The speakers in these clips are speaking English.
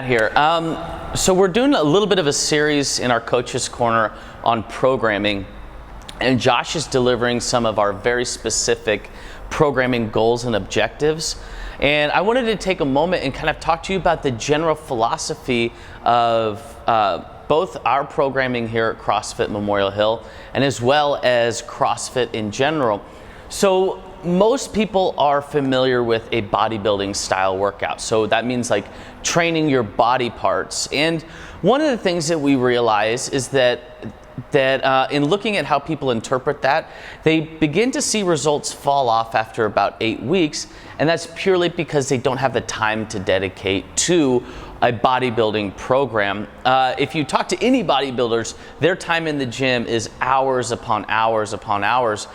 Here. So we're doing a little bit of a series in our Coach's Corner on programming, and Josh is delivering some of our very specific programming goals and objectives. And I wanted to take a moment and kind of talk to you about the general philosophy of both our programming here at CrossFit Memorial Hill and as well as CrossFit in general. So most people are familiar with a bodybuilding style workout. So that means like training your body parts. And one of the things that we realize is that in looking at how people interpret that, they begin to see results fall off after about 8 weeks, and that's purely because they don't have the time to dedicate to a bodybuilding program. If you talk to any bodybuilders, their time in the gym is hours upon hours upon hours,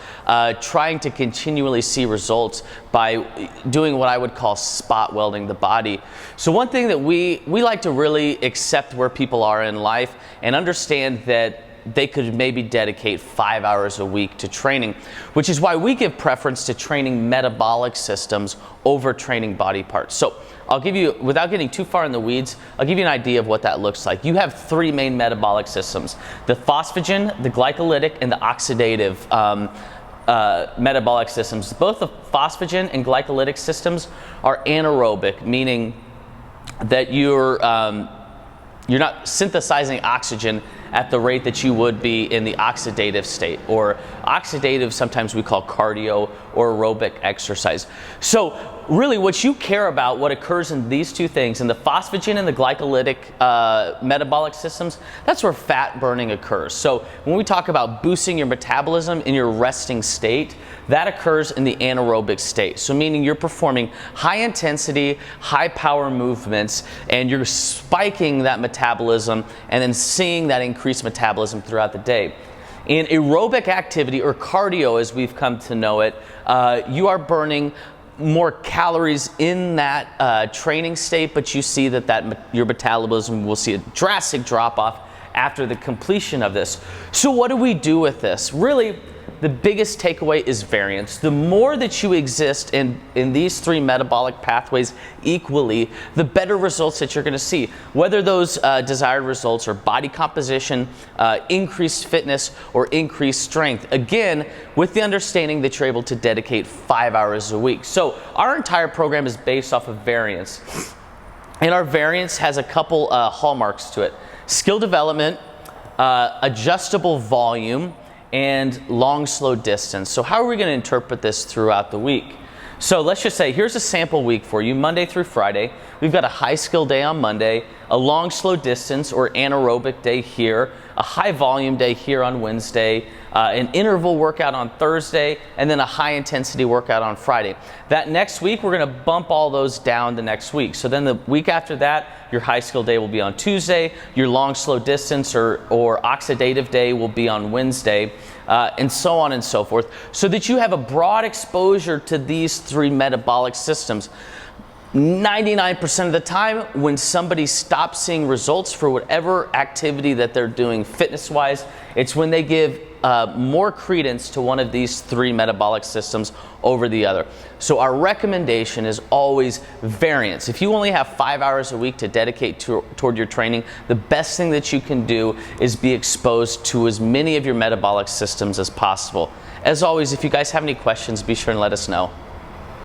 trying to continually see results by doing what I would call spot welding the body. So one thing that we like to really accept where people are in life and understand that they could maybe dedicate 5 hours a week to training, which is why we give preference to training metabolic systems over training body parts. So I'll give you, without getting too far in the weeds, I'll give you an idea of what that looks like. You have three main metabolic systems: the phosphagen, the glycolytic, and the oxidative metabolic systems. Both the phosphagen and glycolytic systems are anaerobic, meaning that you're not synthesizing oxygen at the rate that you would be in the oxidative state, or oxidative sometimes we call cardio or aerobic exercise. So really what you care about, what occurs in these two things, in the phosphagen and the glycolytic metabolic systems, that's where fat burning occurs. So when we talk about boosting your metabolism in your resting state, that occurs in the anaerobic state. So meaning you're performing high intensity, high power movements, and you're spiking that metabolism and then seeing that increased metabolism throughout the day. In aerobic activity, or cardio as we've come to know it, you are burning more calories in that training state, but you see that your metabolism will see a drastic drop off after the completion of this. So what do we do with this? Really, the biggest takeaway is variance. The more that you exist in these three metabolic pathways equally, the better results that you're going to see. Whether those desired results are body composition, increased fitness, or increased strength. Again, with the understanding that you're able to dedicate 5 hours a week. So our entire program is based off of variance. And our variance has a couple hallmarks to it: skill development, adjustable volume, and long, slow distance. So how are we going to interpret this throughout the week? So let's just say, here's a sample week for you, Monday through Friday. We've got a high skill day on Monday, a long, slow distance or anaerobic day here, a high volume day here on Wednesday, an interval workout on Thursday, and then a high intensity workout on Friday. That next week, we're going to bump all those down the next week. So then the week after that, your high skill day will be on Tuesday, your long, slow distance or oxidative day will be on Wednesday, and so on and so forth, so that you have a broad exposure to these three metabolic systems. 99% of the time, when somebody stops seeing results for whatever activity that they're doing fitness-wise, it's when they give more credence to one of these three metabolic systems over the other. So our recommendation is always variance. If you only have 5 hours a week to dedicate toward your training, the best thing that you can do is be exposed to as many of your metabolic systems as possible. As always, if you guys have any questions, be sure and let us know.